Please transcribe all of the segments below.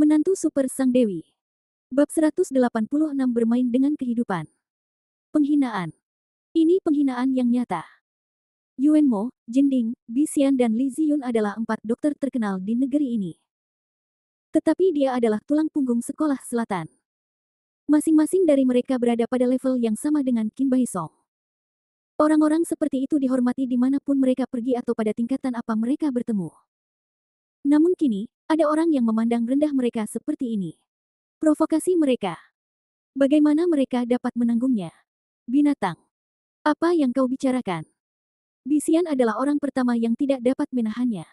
Menantu Super Sang Dewi. Bab 186 bermain dengan kehidupan. Penghinaan. Ini penghinaan yang nyata. Yuan Mo, Jin Ding, Bi Xian dan Li Ziyun adalah 4 dokter terkenal di negeri ini. Tetapi dia adalah tulang punggung sekolah selatan. Masing-masing dari mereka berada pada level yang sama dengan Qin Bai Song. Orang-orang seperti itu dihormati dimanapun mereka pergi atau pada tingkatan apa mereka bertemu. Namun kini, ada orang yang memandang rendah mereka seperti ini. Provokasi mereka. Bagaimana mereka dapat menanggungnya? Binatang. Apa yang kau bicarakan? Bi Xian adalah orang pertama yang tidak dapat menahannya.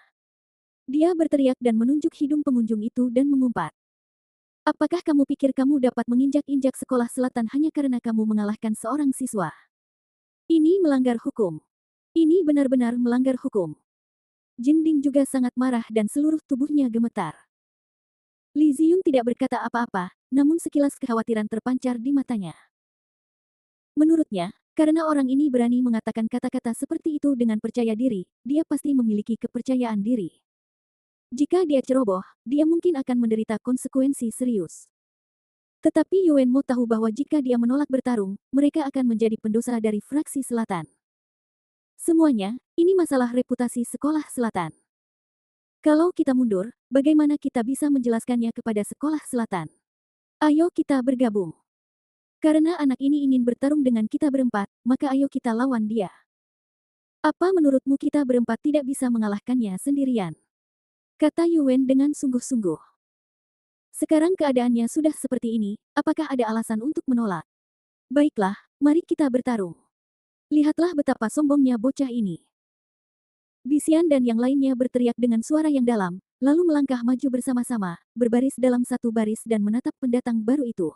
Dia berteriak dan menunjuk hidung pengunjung itu dan mengumpat. Apakah kamu pikir kamu dapat menginjak-injak sekolah selatan hanya karena kamu mengalahkan seorang siswa? Ini melanggar hukum. Ini benar-benar melanggar hukum. Jin Ding juga sangat marah dan seluruh tubuhnya gemetar. Li Ziyun tidak berkata apa-apa, namun sekilas kekhawatiran terpancar di matanya. Menurutnya, karena orang ini berani mengatakan kata-kata seperti itu dengan percaya diri, dia pasti memiliki kepercayaan diri. Jika dia ceroboh, dia mungkin akan menderita konsekuensi serius. Tetapi Yuan Mo tahu bahwa jika dia menolak bertarung, mereka akan menjadi pendosa dari fraksi selatan. Semuanya, ini masalah reputasi sekolah selatan. Kalau kita mundur, bagaimana kita bisa menjelaskannya kepada sekolah selatan? Ayo kita bergabung. Karena anak ini ingin bertarung dengan kita berempat, maka ayo kita lawan dia. Apa menurutmu kita berempat tidak bisa mengalahkannya sendirian? Kata Yuan dengan sungguh-sungguh. Sekarang keadaannya sudah seperti ini, apakah ada alasan untuk menolak? Baiklah, mari kita bertarung. Lihatlah betapa sombongnya bocah ini. Bi Xian dan yang lainnya berteriak dengan suara yang dalam, lalu melangkah maju bersama-sama, berbaris dalam satu baris dan menatap pendatang baru itu.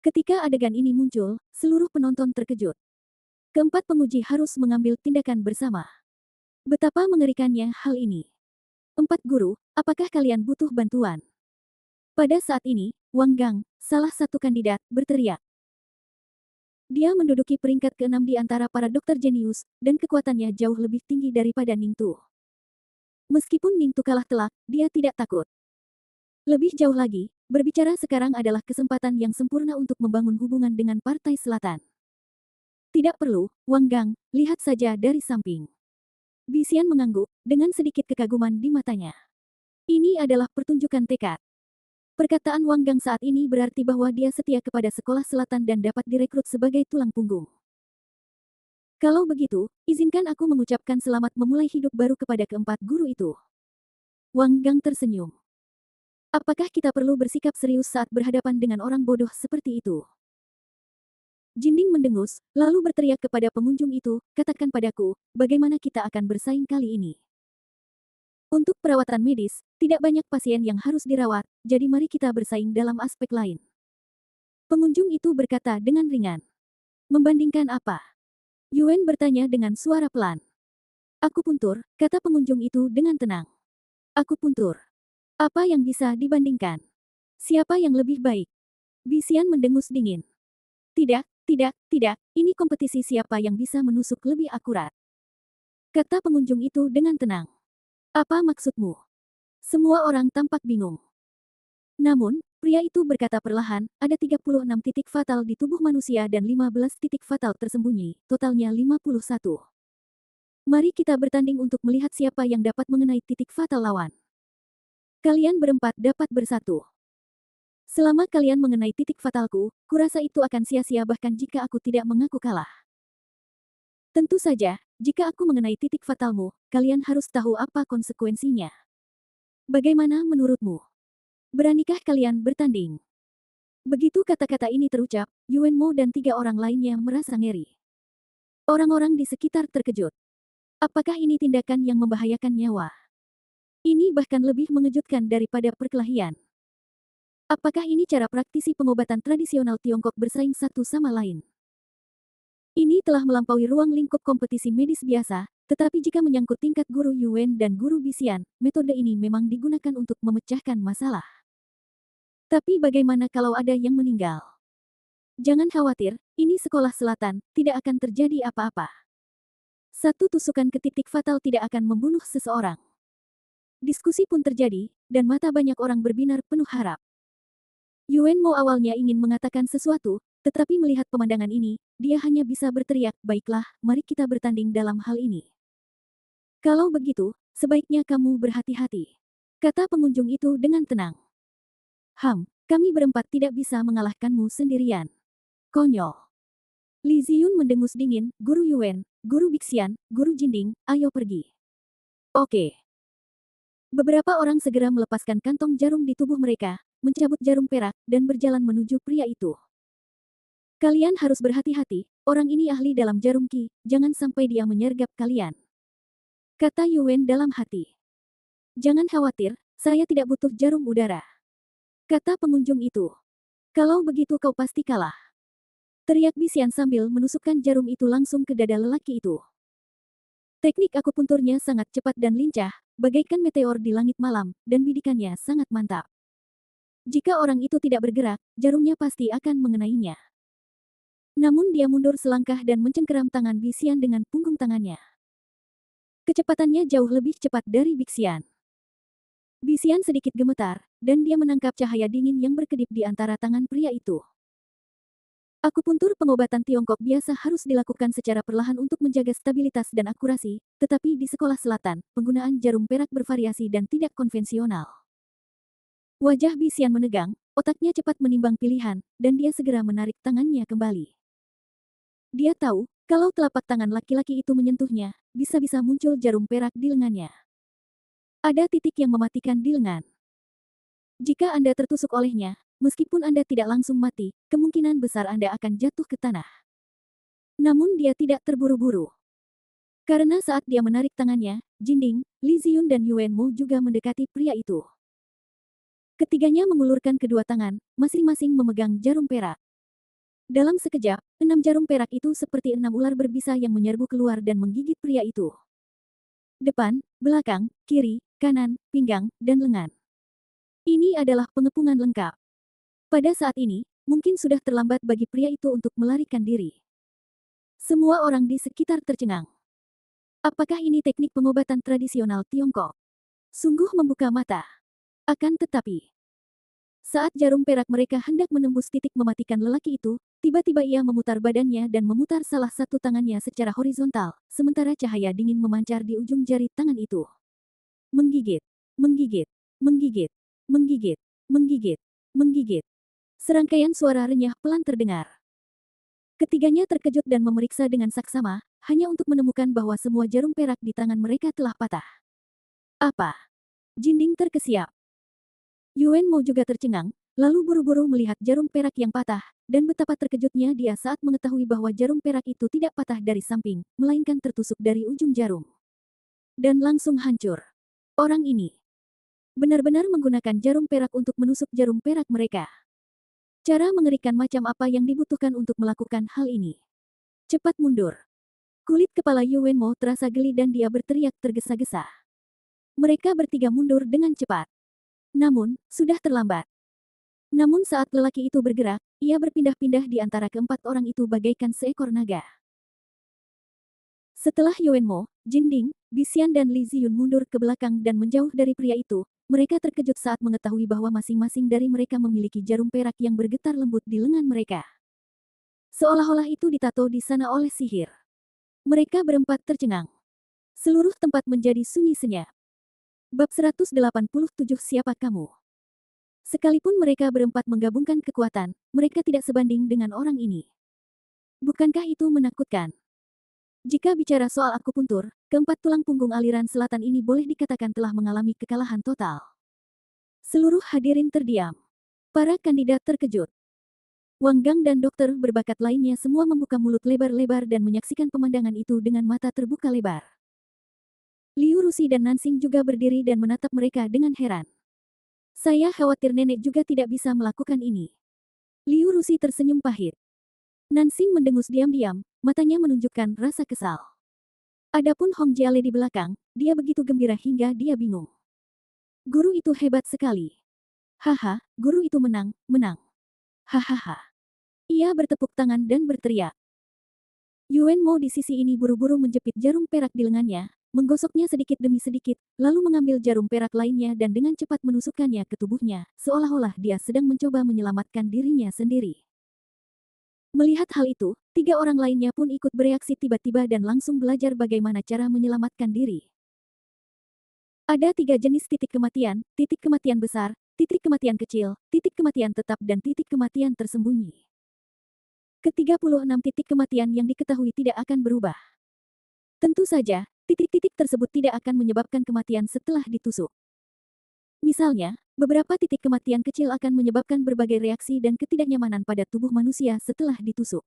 Ketika adegan ini muncul, seluruh penonton terkejut. Keempat penguji harus mengambil tindakan bersama. Betapa mengerikannya hal ini. 4 guru, apakah kalian butuh bantuan? Pada saat ini, Wang Gang, salah satu kandidat, berteriak. Dia menduduki peringkat ke-6 di antara para dokter jenius, dan kekuatannya jauh lebih tinggi daripada Ning Tu. Meskipun Ning Tu kalah telak, dia tidak takut. Lebih jauh lagi, berbicara sekarang adalah kesempatan yang sempurna untuk membangun hubungan dengan Partai Selatan. Tidak perlu, Wang Gang, lihat saja dari samping. Bi Xian mengangguk, dengan sedikit kekaguman di matanya. Ini adalah pertunjukan tekad. Perkataan Wang Gang saat ini berarti bahwa dia setia kepada sekolah selatan dan dapat direkrut sebagai tulang punggung. Kalau begitu, izinkan aku mengucapkan selamat memulai hidup baru kepada keempat guru itu. Wang Gang tersenyum. Apakah kita perlu bersikap serius saat berhadapan dengan orang bodoh seperti itu? Jin Ding mendengus, lalu berteriak kepada pengunjung itu, katakan padaku, bagaimana kita akan bersaing kali ini? Untuk perawatan medis, tidak banyak pasien yang harus dirawat, jadi mari kita bersaing dalam aspek lain. Pengunjung itu berkata dengan ringan. Membandingkan apa? Yuan bertanya dengan suara pelan. Aku puntur, kata pengunjung itu dengan tenang. Aku puntur. Apa yang bisa dibandingkan? Siapa yang lebih baik? Bi Xian mendengus dingin. Tidak, tidak, ini kompetisi siapa yang bisa menusuk lebih akurat. Kata pengunjung itu dengan tenang. Apa maksudmu? Semua orang tampak bingung. Namun, pria itu berkata perlahan, ada 36 titik fatal di tubuh manusia dan 15 titik fatal tersembunyi, totalnya 51. Mari kita bertanding untuk melihat siapa yang dapat mengenai titik fatal lawan. Kalian berempat dapat bersatu. Selama kalian mengenai titik fatalku, kurasa itu akan sia-sia bahkan jika aku tidak mengaku kalah. Tentu saja, jika aku mengenai titik fatalmu, kalian harus tahu apa konsekuensinya. Bagaimana menurutmu? Beranikah kalian bertanding? Begitu kata-kata ini terucap, Yuan Mo dan 3 orang lainnya merasa ngeri. Orang-orang di sekitar terkejut. Apakah ini tindakan yang membahayakan nyawa? Ini bahkan lebih mengejutkan daripada perkelahian. Apakah ini cara praktisi pengobatan tradisional Tiongkok bersaing satu sama lain? Ini telah melampaui ruang lingkup kompetisi medis biasa, tetapi jika menyangkut tingkat guru Yuan dan guru Bi Xian, metode ini memang digunakan untuk memecahkan masalah. Tapi bagaimana kalau ada yang meninggal? Jangan khawatir, ini sekolah selatan, tidak akan terjadi apa-apa. Satu tusukan ke titik fatal tidak akan membunuh seseorang. Diskusi pun terjadi, dan mata banyak orang berbinar penuh harap. Yuan Mo awalnya ingin mengatakan sesuatu, tetapi melihat pemandangan ini, dia hanya bisa berteriak, "Baiklah, mari kita bertanding dalam hal ini." "Kalau begitu, sebaiknya kamu berhati-hati," kata pengunjung itu dengan tenang. Kami berempat tidak bisa mengalahkanmu sendirian." "Konyol." Li Ziyun mendengus dingin, "Guru Yuan, Guru Bixian, Guru Jinding, ayo pergi." "Oke." Beberapa orang segera melepaskan kantong jarum di tubuh mereka, mencabut jarum perak, dan berjalan menuju pria itu. "Kalian harus berhati-hati, orang ini ahli dalam jarum ki, jangan sampai dia menyergap kalian," kata Yuan dalam hati. "Jangan khawatir, saya tidak butuh jarum udara," kata pengunjung itu. "Kalau begitu kau pasti kalah," teriak Bixian sambil menusukkan jarum itu langsung ke dada lelaki itu. Teknik akupunturnya sangat cepat dan lincah, bagaikan meteor di langit malam, dan bidikannya sangat mantap. Jika orang itu tidak bergerak, jarumnya pasti akan mengenainya. Namun dia mundur selangkah dan mencengkeram tangan Bixian dengan punggung tangannya. Kecepatannya jauh lebih cepat dari Bixian. Bixian sedikit gemetar, dan dia menangkap cahaya dingin yang berkedip di antara tangan pria itu. Akupuntur pengobatan Tiongkok biasa harus dilakukan secara perlahan untuk menjaga stabilitas dan akurasi, tetapi di sekolah selatan, penggunaan jarum perak bervariasi dan tidak konvensional. Wajah Bixian menegang, otaknya cepat menimbang pilihan, dan dia segera menarik tangannya kembali. Dia tahu, kalau telapak tangan laki-laki itu menyentuhnya, bisa-bisa muncul jarum perak di lengannya. Ada titik yang mematikan di lengan. Jika Anda tertusuk olehnya, meskipun Anda tidak langsung mati, kemungkinan besar Anda akan jatuh ke tanah. Namun dia tidak terburu-buru. Karena saat dia menarik tangannya, Jinding, Li Ziyun dan Yuan Mo juga mendekati pria itu. Ketiganya mengulurkan kedua tangan, masing-masing memegang jarum perak. Dalam sekejap, 6 jarum perak itu seperti 6 ular berbisa yang menyerbu keluar dan menggigit pria itu. Depan, belakang, kiri, kanan, pinggang, dan lengan. Ini adalah pengepungan lengkap. Pada saat ini, mungkin sudah terlambat bagi pria itu untuk melarikan diri. Semua orang di sekitar tercengang. Apakah ini teknik pengobatan tradisional Tiongkok? Sungguh membuka mata. Akan tetapi, saat jarum perak mereka hendak menembus titik mematikan lelaki itu, tiba-tiba ia memutar badannya dan memutar salah satu tangannya secara horizontal, sementara cahaya dingin memancar di ujung jari tangan itu. Menggigit, menggigit, menggigit, menggigit, menggigit, menggigit. Serangkaian suara renyah pelan terdengar. Ketiganya terkejut dan memeriksa dengan saksama, hanya untuk menemukan bahwa semua jarum perak di tangan mereka telah patah. "Apa?" Jinding terkesiap. Yuan Mo juga tercengang, lalu buru-buru melihat jarum perak yang patah, dan betapa terkejutnya dia saat mengetahui bahwa jarum perak itu tidak patah dari samping, melainkan tertusuk dari ujung jarum. Dan langsung hancur. Orang ini benar-benar menggunakan jarum perak untuk menusuk jarum perak mereka. Cara mengerikan macam apa yang dibutuhkan untuk melakukan hal ini? Cepat mundur. Kulit kepala Yuan Mo terasa geli dan dia berteriak tergesa-gesa. Mereka bertiga mundur dengan cepat. Namun, sudah terlambat. Namun saat lelaki itu bergerak, ia berpindah-pindah di antara keempat orang itu bagaikan seekor naga. Setelah Yuan Mo, Jinding, Bixian dan Li Ziyun mundur ke belakang dan menjauh dari pria itu, mereka terkejut saat mengetahui bahwa masing-masing dari mereka memiliki jarum perak yang bergetar lembut di lengan mereka. Seolah-olah itu ditato di sana oleh sihir. Mereka berempat tercengang. Seluruh tempat menjadi sunyi senyap. Bab 187 Siapa kamu? Sekalipun mereka berempat menggabungkan kekuatan, mereka tidak sebanding dengan orang ini. Bukankah itu menakutkan? Jika bicara soal akupuntur, keempat tulang punggung aliran selatan ini boleh dikatakan telah mengalami kekalahan total. Seluruh hadirin terdiam. Para kandidat terkejut. Wang Gang dan dokter berbakat lainnya semua membuka mulut lebar-lebar dan menyaksikan pemandangan itu dengan mata terbuka lebar. Liu Rusi dan Nansing juga berdiri dan menatap mereka dengan heran. "Saya khawatir nenek juga tidak bisa melakukan ini." Liu Rusi tersenyum pahit. Nansing mendengus diam-diam, matanya menunjukkan rasa kesal. Adapun Hong Jiale di belakang, dia begitu gembira hingga dia bingung. Guru itu hebat sekali. Haha, guru itu menang, menang. Hahaha. Ia bertepuk tangan dan berteriak. Yuan Mo di sisi ini buru-buru menjepit jarum perak di lengannya, menggosoknya sedikit demi sedikit, lalu mengambil jarum perak lainnya dan dengan cepat menusukkannya ke tubuhnya, seolah-olah dia sedang mencoba menyelamatkan dirinya sendiri. Melihat hal itu, 3 orang lainnya pun ikut bereaksi tiba-tiba dan langsung belajar bagaimana cara menyelamatkan diri. Ada 3 jenis titik kematian besar, titik kematian kecil, titik kematian tetap dan titik kematian tersembunyi. Ke-36 titik kematian yang diketahui tidak akan berubah. Tentu saja, titik-titik tersebut tidak akan menyebabkan kematian setelah ditusuk. Misalnya, beberapa titik kematian kecil akan menyebabkan berbagai reaksi dan ketidaknyamanan pada tubuh manusia setelah ditusuk.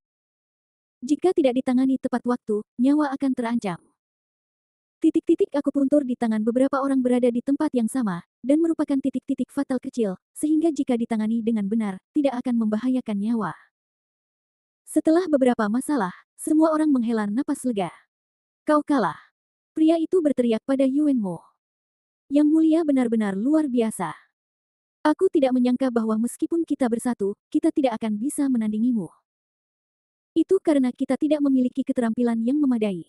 Jika tidak ditangani tepat waktu, nyawa akan terancam. Titik-titik akupuntur di tangan beberapa orang berada di tempat yang sama, dan merupakan titik-titik fatal kecil, sehingga jika ditangani dengan benar, tidak akan membahayakan nyawa. Setelah beberapa masalah, semua orang menghela napas lega. Kau kalah. Pria itu berteriak pada Yuan Mo. Yang mulia benar-benar luar biasa. Aku tidak menyangka bahwa meskipun kita bersatu, kita tidak akan bisa menandingimu. Itu karena kita tidak memiliki keterampilan yang memadai.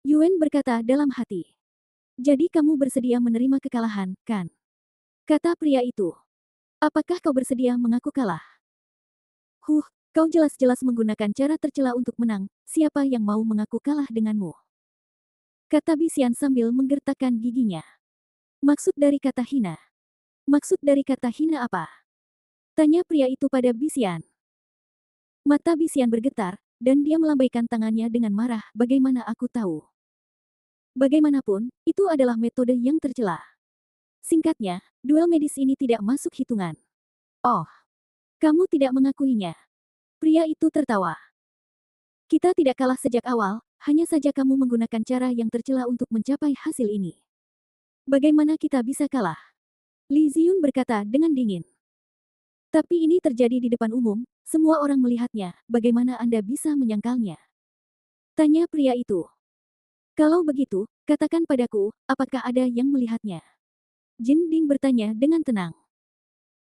Yuan berkata dalam hati. Jadi kamu bersedia menerima kekalahan, kan? Kata pria itu. Apakah kau bersedia mengaku kalah? Kau jelas-jelas menggunakan cara tercela untuk menang, siapa yang mau mengaku kalah denganmu? Kata Bisian sambil menggertakkan giginya. Maksud dari kata hina? Maksud dari kata hina apa? Tanya pria itu pada Bisian. Mata Bisian bergetar, dan dia melambaikan tangannya dengan marah, bagaimana aku tahu? Bagaimanapun, itu adalah metode yang tercela. Singkatnya, duel medis ini tidak masuk hitungan. Oh, kamu tidak mengakuinya. Pria itu tertawa. Kita tidak kalah sejak awal, hanya saja kamu menggunakan cara yang tercela untuk mencapai hasil ini. Bagaimana kita bisa kalah? Li Ziyun berkata dengan dingin. Tapi ini terjadi di depan umum, semua orang melihatnya, bagaimana Anda bisa menyangkalnya? Tanya pria itu. Kalau begitu, katakan padaku, apakah ada yang melihatnya? Jin Ding bertanya dengan tenang.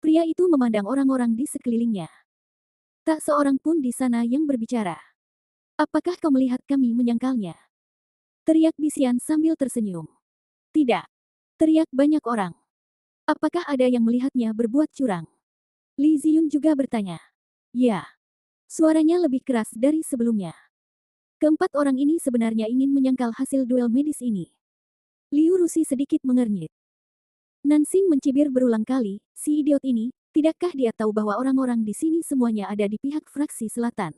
Pria itu memandang orang-orang di sekelilingnya. Tak seorang pun di sana yang berbicara. Apakah kau melihat kami menyangkalnya? Teriak Bisian sambil tersenyum. Tidak. Teriak banyak orang. Apakah ada yang melihatnya berbuat curang? Li Ziyun juga bertanya. Ya. Suaranya lebih keras dari sebelumnya. Keempat orang ini sebenarnya ingin menyangkal hasil duel medis ini. Liu Rusi sedikit mengernyit. Nansing mencibir berulang kali, si idiot ini, tidakkah dia tahu bahwa orang-orang di sini semuanya ada di pihak fraksi selatan?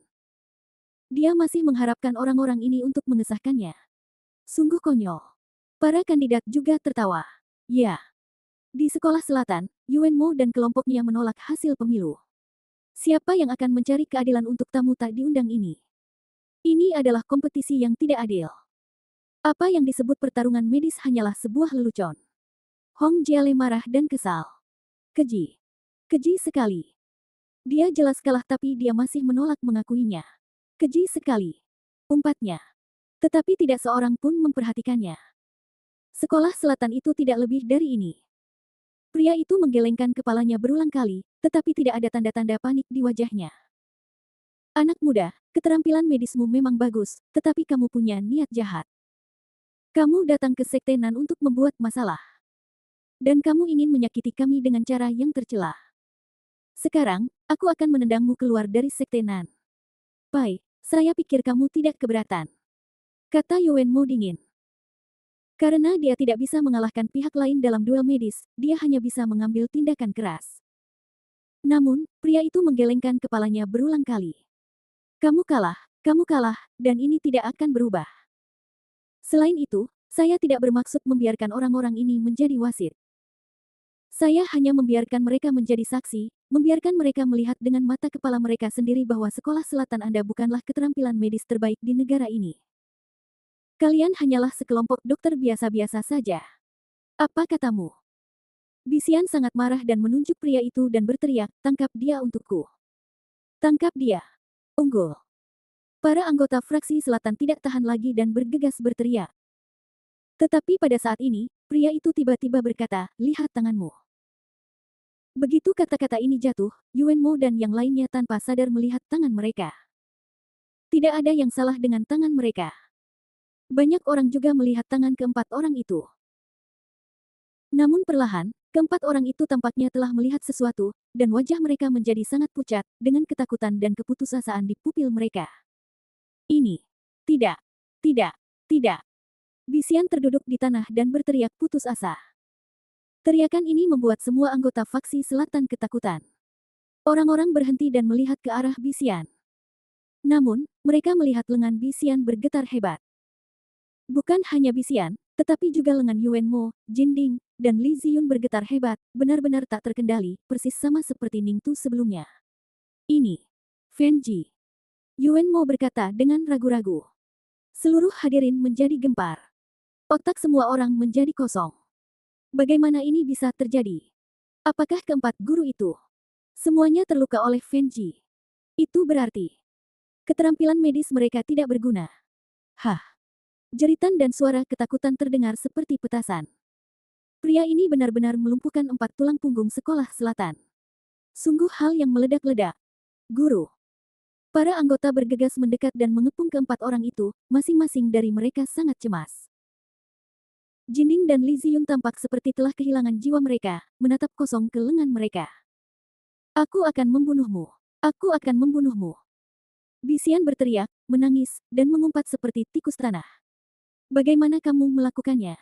Dia masih mengharapkan orang-orang ini untuk mengesahkannya. Sungguh konyol. Para kandidat juga tertawa. Ya. Di sekolah selatan, Yuan Mo dan kelompoknya menolak hasil pemilu. Siapa yang akan mencari keadilan untuk tamu tak diundang ini? Ini adalah kompetisi yang tidak adil. Apa yang disebut pertarungan medis hanyalah sebuah lelucon. Hong Jiale marah dan kesal. Keji. Keji sekali. Dia jelas kalah tapi dia masih menolak mengakuinya. Keji sekali. Umpatnya. Tetapi tidak seorang pun memperhatikannya. Sekolah selatan itu tidak lebih dari ini. Pria itu menggelengkan kepalanya berulang kali, tetapi tidak ada tanda-tanda panik di wajahnya. Anak muda, keterampilan medismu memang bagus, tetapi kamu punya niat jahat. Kamu datang ke Sekte Nan untuk membuat masalah. Dan kamu ingin menyakiti kami dengan cara yang tercela. Sekarang, aku akan menendangmu keluar dari Sekte Nan. Pai, saya pikir kamu tidak keberatan. Kata Yuan Mo dingin. Karena dia tidak bisa mengalahkan pihak lain dalam duel medis, dia hanya bisa mengambil tindakan keras. Namun, pria itu menggelengkan kepalanya berulang kali. Kamu kalah, dan ini tidak akan berubah. Selain itu, saya tidak bermaksud membiarkan orang-orang ini menjadi wasit. Saya hanya membiarkan mereka menjadi saksi, membiarkan mereka melihat dengan mata kepala mereka sendiri bahwa sekolah selatan Anda bukanlah keterampilan medis terbaik di negara ini. Kalian hanyalah sekelompok dokter biasa-biasa saja. Apa katamu? Bisian sangat marah dan menunjuk pria itu dan berteriak, tangkap dia untukku. Tangkap dia. Unggul. Para anggota fraksi selatan tidak tahan lagi dan bergegas berteriak. Tetapi pada saat ini, pria itu tiba-tiba berkata, lihat tanganmu. Begitu kata-kata ini jatuh, Yuan Mo dan yang lainnya tanpa sadar melihat tangan mereka. Tidak ada yang salah dengan tangan mereka. Banyak orang juga melihat tangan keempat orang itu. Namun perlahan, keempat orang itu tampaknya telah melihat sesuatu, dan wajah mereka menjadi sangat pucat, dengan ketakutan dan keputusasaan di pupil mereka. Ini. Tidak. Tidak. Tidak. Bisian terduduk di tanah dan berteriak putus asa. Teriakan ini membuat semua anggota faksi selatan ketakutan. Orang-orang berhenti dan melihat ke arah Bisian. Namun, mereka melihat lengan Bisian bergetar hebat. Bukan hanya Bisian, tetapi juga lengan Yuanmo, Jinding, dan Li Ziyun bergetar hebat, benar-benar tak terkendali, persis sama seperti Ningtu sebelumnya. Ini. Fenji. Yuanmo berkata dengan ragu-ragu. Seluruh hadirin menjadi gempar. Otak semua orang menjadi kosong. Bagaimana ini bisa terjadi? Apakah keempat guru itu semuanya terluka oleh Fenji? Itu berarti keterampilan medis mereka tidak berguna. Hah. Jeritan dan suara ketakutan terdengar seperti petasan. Pria ini benar-benar melumpuhkan 4 tulang punggung sekolah selatan. Sungguh hal yang meledak-ledak. Guru. Para anggota bergegas mendekat dan mengepung keempat orang itu, masing-masing dari mereka sangat cemas. Jinding dan Li Ziyun tampak seperti telah kehilangan jiwa mereka, menatap kosong ke lengan mereka. Aku akan membunuhmu. Aku akan membunuhmu. Bisian berteriak, menangis, dan mengumpat seperti tikus tanah. Bagaimana kamu melakukannya?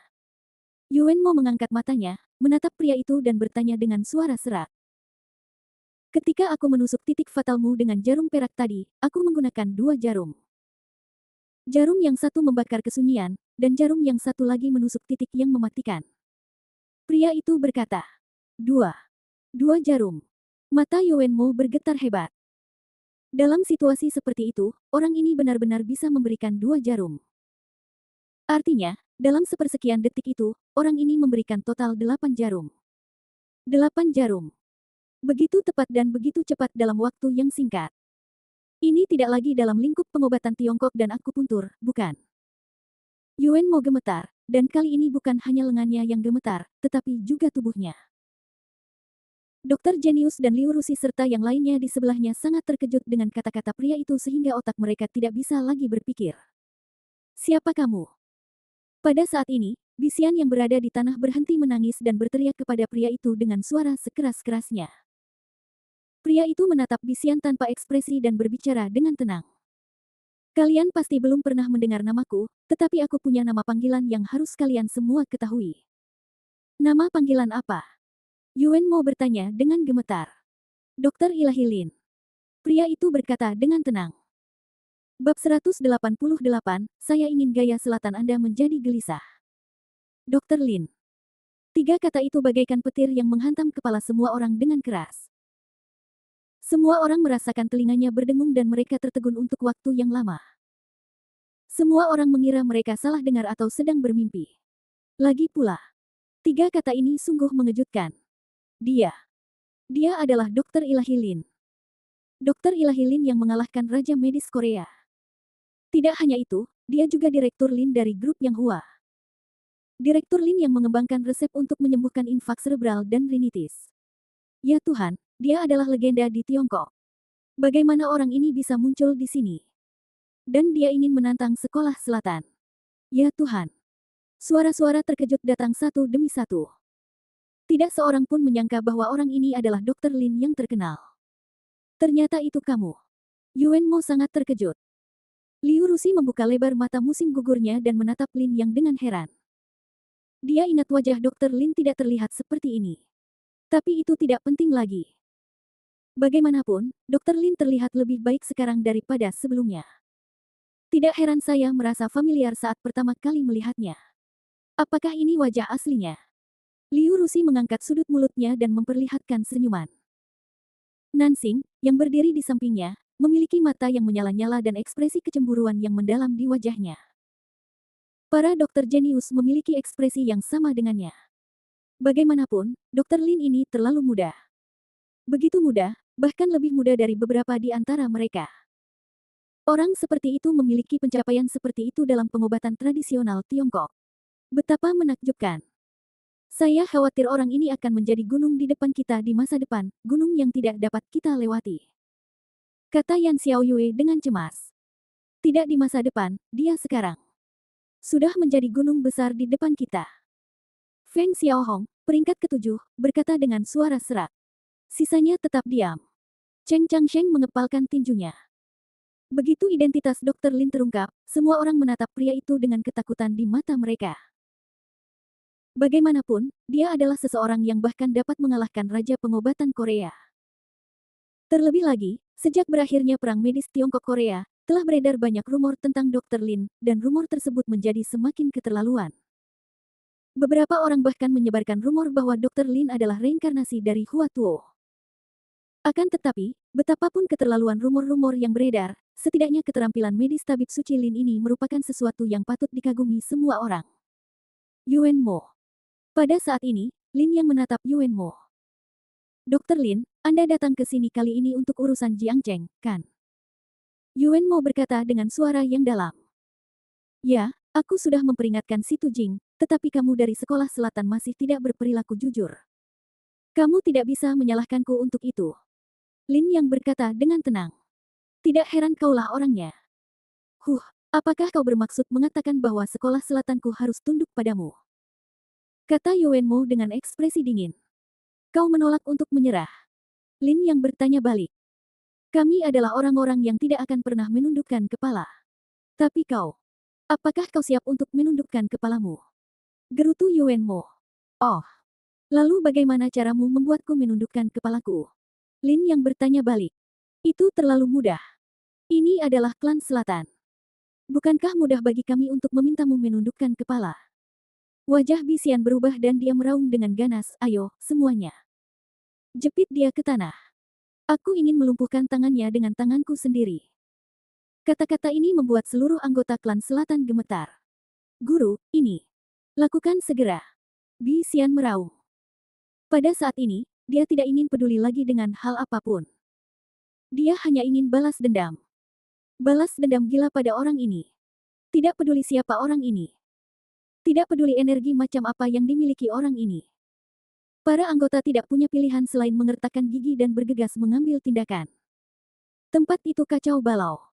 Yuanmo mengangkat matanya, menatap pria itu dan bertanya dengan suara serak. Ketika aku menusuk titik fatalmu dengan jarum perak tadi, aku menggunakan 2 jarum. Jarum yang satu membakar kesunyian, dan jarum yang satu lagi menusuk titik yang mematikan. Pria itu berkata, 2 jarum. Mata Yuanmo bergetar hebat. Dalam situasi seperti itu, orang ini benar-benar bisa memberikan 2 jarum. Artinya, dalam sepersekian detik itu, orang ini memberikan total 8 jarum. 8 jarum. Begitu tepat dan begitu cepat dalam waktu yang singkat. Ini tidak lagi dalam lingkup pengobatan Tiongkok dan akupuntur, bukan? Yuanmo gemetar, dan kali ini bukan hanya lengannya yang gemetar, tetapi juga tubuhnya. Dokter Jenius dan Liu Rusi serta yang lainnya di sebelahnya sangat terkejut dengan kata-kata pria itu sehingga otak mereka tidak bisa lagi berpikir. Siapa kamu? Pada saat ini, Bisian yang berada di tanah berhenti menangis dan berteriak kepada pria itu dengan suara sekeras-kerasnya. Pria itu menatap Bisian tanpa ekspresi dan berbicara dengan tenang. Kalian pasti belum pernah mendengar namaku, tetapi aku punya nama panggilan yang harus kalian semua ketahui. Nama panggilan apa? Yuanmo bertanya dengan gemetar. Dokter Ilahi Lin. Pria itu berkata dengan tenang. Bab 188, saya ingin gaya selatan Anda menjadi gelisah. Dokter Lin. 3 kata itu bagaikan petir yang menghantam kepala semua orang dengan keras. Semua orang merasakan telinganya berdengung dan mereka tertegun untuk waktu yang lama. Semua orang mengira mereka salah dengar atau sedang bermimpi. Lagi pula, 3 kata ini sungguh mengejutkan. Dia adalah Dokter Ilahi Lin. Dokter Ilahi Lin yang mengalahkan Raja Medis Korea. Tidak hanya itu, dia juga Direktur Lin dari grup Yang Hua. Direktur Lin yang mengembangkan resep untuk menyembuhkan infak cerebral dan rinitis. Ya Tuhan, dia adalah legenda di Tiongkok. Bagaimana orang ini bisa muncul di sini? Dan dia ingin menantang sekolah selatan. Ya Tuhan. Suara-suara terkejut datang satu demi satu. Tidak seorang pun menyangka bahwa orang ini adalah Dokter Lin yang terkenal. Ternyata itu kamu. Yuanmo sangat terkejut. Liu Rusi membuka lebar mata musim gugurnya dan menatap Lin yang dengan heran. Dia ingat wajah Dokter Lin tidak terlihat seperti ini. Tapi itu tidak penting lagi. Bagaimanapun, Dokter Lin terlihat lebih baik sekarang daripada sebelumnya. Tidak heran saya merasa familiar saat pertama kali melihatnya. Apakah ini wajah aslinya? Liu Rusi mengangkat sudut mulutnya dan memperlihatkan senyuman. Nansing, yang berdiri di sampingnya, memiliki mata yang menyala-nyala dan ekspresi kecemburuan yang mendalam di wajahnya. Para dokter jenius memiliki ekspresi yang sama dengannya. Bagaimanapun, Dokter Lin ini terlalu muda. Begitu muda, bahkan lebih muda dari beberapa di antara mereka. Orang seperti itu memiliki pencapaian seperti itu dalam pengobatan tradisional Tiongkok. Betapa menakjubkan. Saya khawatir orang ini akan menjadi gunung di depan kita di masa depan, gunung yang tidak dapat kita lewati. Kata Yan Xiaoyue dengan cemas. Tidak di masa depan, dia sekarang. sudah menjadi gunung besar di depan kita. Feng Xiaohong, peringkat ketujuh, berkata dengan suara serak. Sisanya tetap diam. Cheng Changsheng mengepalkan tinjunya. Begitu identitas Dr. Lin terungkap, semua orang menatap pria itu dengan ketakutan di mata mereka. Bagaimanapun, dia adalah seseorang yang bahkan dapat mengalahkan Raja Pengobatan Korea. Terlebih lagi, sejak berakhirnya Perang Medis Tiongkok-Korea, telah beredar banyak rumor tentang Dr. Lin, dan rumor tersebut menjadi semakin keterlaluan. Beberapa orang bahkan menyebarkan rumor bahwa Dr. Lin adalah reinkarnasi dari Hua Tuo. Akan tetapi, betapapun keterlaluan rumor-rumor yang beredar, setidaknya keterampilan medis tabib suci Lin ini merupakan sesuatu yang patut dikagumi semua orang. Yuan Mo. Pada saat ini, Lin yang menatap Yuan Mo. Dr. Lin, Anda datang ke sini kali ini untuk urusan Jiang Cheng, kan? Yuan Mo berkata dengan suara yang dalam. Ya, aku sudah memperingatkan si Tu Jing, tetapi kamu dari sekolah selatan masih tidak berperilaku jujur. Kamu tidak bisa menyalahkanku untuk itu. Lin yang berkata dengan tenang. Tidak heran kaulah orangnya. Apakah kau bermaksud mengatakan bahwa sekolah selatanku harus tunduk padamu? Kata Yuan Mo dengan ekspresi dingin. Kau menolak untuk menyerah. Lin yang bertanya balik. Kami adalah orang-orang yang tidak akan pernah menundukkan kepala. Tapi kau, apakah kau siap untuk menundukkan kepalamu? Gerutu Yuan Mo. Oh, lalu bagaimana caramu membuatku menundukkan kepalaku? Lin yang bertanya balik. Itu terlalu mudah. Ini adalah klan selatan. Bukankah mudah bagi kami untuk memintamu menundukkan kepala? Wajah Bisian berubah dan dia meraung dengan ganas, ayo, semuanya. Jepit dia ke tanah. Aku ingin melumpuhkan tangannya dengan tanganku sendiri. Kata-kata ini membuat seluruh anggota klan selatan gemetar. Guru, ini. Lakukan segera. Bisian meraung. Pada saat ini, dia tidak ingin peduli lagi dengan hal apapun. Dia hanya ingin balas dendam. Balas dendam gila pada orang ini. Tidak peduli siapa orang ini. Tidak peduli energi macam apa yang dimiliki orang ini. Para anggota tidak punya pilihan selain mengertakkan gigi dan bergegas mengambil tindakan. Tempat itu kacau balau.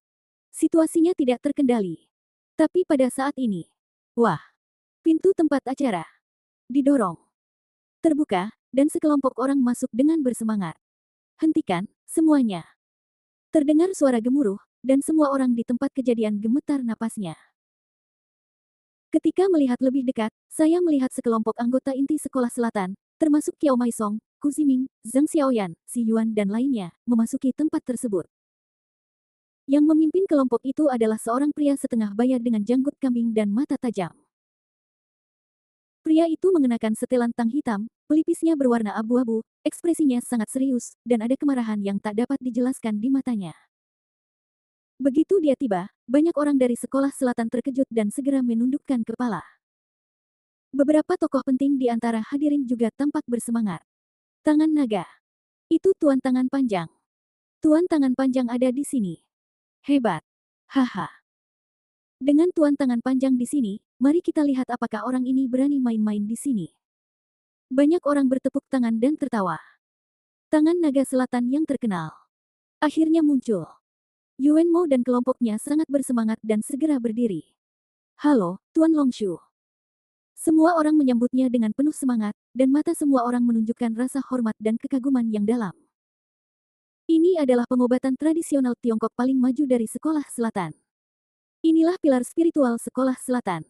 Situasinya tidak terkendali. Tapi pada saat ini, wah, pintu tempat acara didorong, terbuka, dan sekelompok orang masuk dengan bersemangat. Hentikan, semuanya. Terdengar suara gemuruh, dan semua orang di tempat kejadian gemetar napasnya. Ketika melihat lebih dekat, saya melihat sekelompok anggota inti sekolah selatan, termasuk Qiao Maisong, Ku Ziming, Zhang Xiaoyan, Si Yuan dan lainnya, memasuki tempat tersebut. Yang memimpin kelompok itu adalah seorang pria setengah baya dengan janggut kambing dan mata tajam. Pria itu mengenakan setelan tang hitam, pelipisnya berwarna abu-abu, ekspresinya sangat serius, dan ada kemarahan yang tak dapat dijelaskan di matanya. Begitu dia tiba, banyak orang dari sekolah selatan terkejut dan segera menundukkan kepala. Beberapa tokoh penting di antara hadirin juga tampak bersemangat. Tangan naga. Itu Tuan Tangan Panjang. Tuan Tangan Panjang ada di sini. Hebat. Haha. Dengan Tuan Tangan Panjang di sini, mari kita lihat apakah orang ini berani main-main di sini. Banyak orang bertepuk tangan dan tertawa. Tangan naga selatan yang terkenal akhirnya muncul. Yuan Mo dan kelompoknya sangat bersemangat dan segera berdiri. Halo, Tuan Longshu. Semua orang menyambutnya dengan penuh semangat, dan mata semua orang menunjukkan rasa hormat dan kekaguman yang dalam. Ini adalah pengobatan tradisional Tiongkok paling maju dari sekolah selatan. Inilah pilar spiritual sekolah selatan.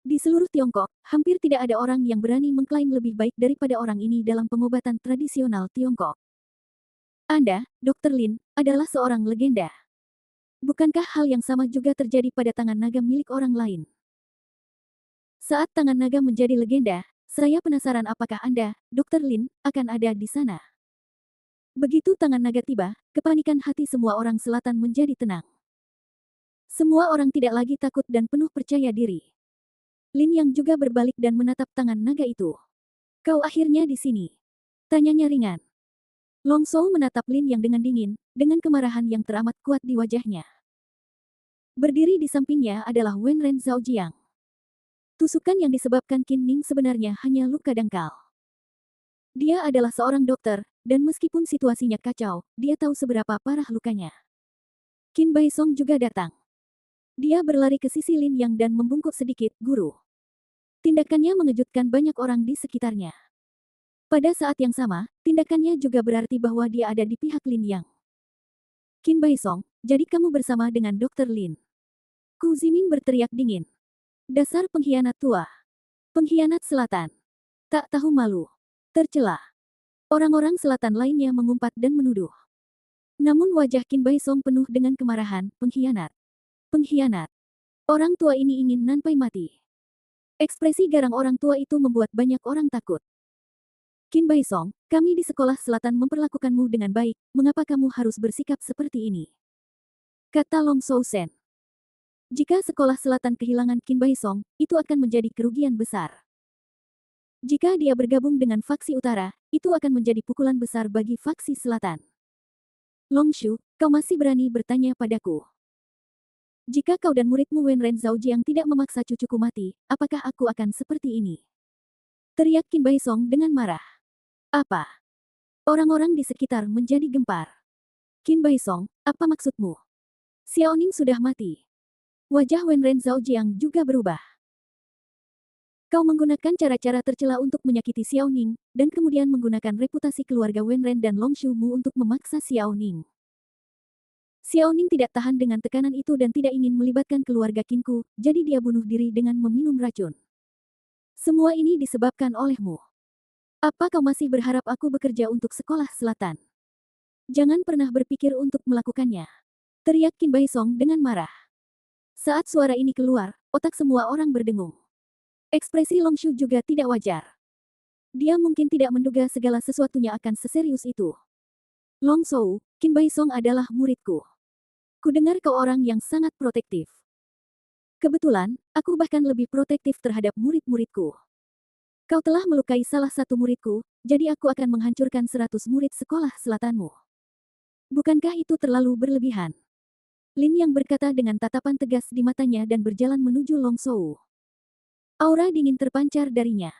Di seluruh Tiongkok, hampir tidak ada orang yang berani mengklaim lebih baik daripada orang ini dalam pengobatan tradisional Tiongkok. Anda, Dr. Lin, adalah seorang legenda. Bukankah hal yang sama juga terjadi pada tangan naga milik orang lain? Saat tangan naga menjadi legenda, saya penasaran apakah Anda, Dr. Lin, akan ada di sana. Begitu tangan naga tiba, kepanikan hati semua orang selatan menjadi tenang. Semua orang tidak lagi takut dan penuh percaya diri. Lin yang juga berbalik dan menatap tangan naga itu. Kau akhirnya di sini. Tanyanya ringan. Long Shou menatap Lin yang dengan dingin, dengan kemarahan yang teramat kuat di wajahnya. Berdiri di sampingnya adalah Wen Ren Zhaojiang. Tusukan yang disebabkan Qin Ning sebenarnya hanya luka dangkal. Dia adalah seorang dokter, dan meskipun situasinya kacau, dia tahu seberapa parah lukanya. Qin Baisong juga datang. Dia berlari ke sisi Lin Yang dan membungkuk sedikit, "Guru." Tindakannya mengejutkan banyak orang di sekitarnya. Pada saat yang sama, tindakannya juga berarti bahwa dia ada di pihak Lin Yang. "Qin Baisong, jadi kamu bersama dengan Dr. Lin?" Ku Ziming berteriak dingin. "Dasar pengkhianat tua. Pengkhianat selatan. Tak tahu malu. Tercela." Orang-orang selatan lainnya mengumpat dan menuduh. Namun wajah Qin Baisong penuh dengan kemarahan, "Pengkhianat. Pengkhianat. Orang tua ini ingin Nanpai mati." Ekspresi garang orang tua itu membuat banyak orang takut. "Qin Baisong, kami di sekolah selatan memperlakukanmu dengan baik, mengapa kamu harus bersikap seperti ini?" Kata Long Shousen. "Jika sekolah selatan kehilangan Qin Baisong, itu akan menjadi kerugian besar. Jika dia bergabung dengan faksi utara, itu akan menjadi pukulan besar bagi faksi selatan. Long Shu, kau masih berani bertanya padaku? Jika kau dan muridmu Wenren Zhaojiang tidak memaksa cucuku mati, apakah aku akan seperti ini?" Teriak Qin Baisong dengan marah. "Apa?" Orang-orang di sekitar menjadi gempar. "Qin Baisong, apa maksudmu? Xiaoning sudah mati." Wajah Wenren Zhaojiang juga berubah. "Kau menggunakan cara-cara tercela untuk menyakiti Xiaoning, dan kemudian menggunakan reputasi keluarga Wenren dan Long Shu-mu untuk memaksa Xiaoning. Xiaoning tidak tahan dengan tekanan itu dan tidak ingin melibatkan keluarga Qinku, jadi dia bunuh diri dengan meminum racun. Semua ini disebabkan olehmu. Apa kau masih berharap aku bekerja untuk sekolah selatan? Jangan pernah berpikir untuk melakukannya." Teriak Qin Baisong dengan marah. Saat suara ini keluar, otak semua orang berdengung. Ekspresi Long Shu juga tidak wajar. Dia mungkin tidak menduga segala sesuatunya akan seserius itu. "Long Shou, Qin Baisong adalah muridku. Kudengar kau orang yang sangat protektif. Kebetulan, aku bahkan lebih protektif terhadap murid-muridku. Kau telah melukai salah satu muridku, jadi aku akan menghancurkan 100 murid sekolah selatanmu. Bukankah itu terlalu berlebihan?" Lin Yang berkata dengan tatapan tegas di matanya dan berjalan menuju Long Shou. Aura dingin terpancar darinya.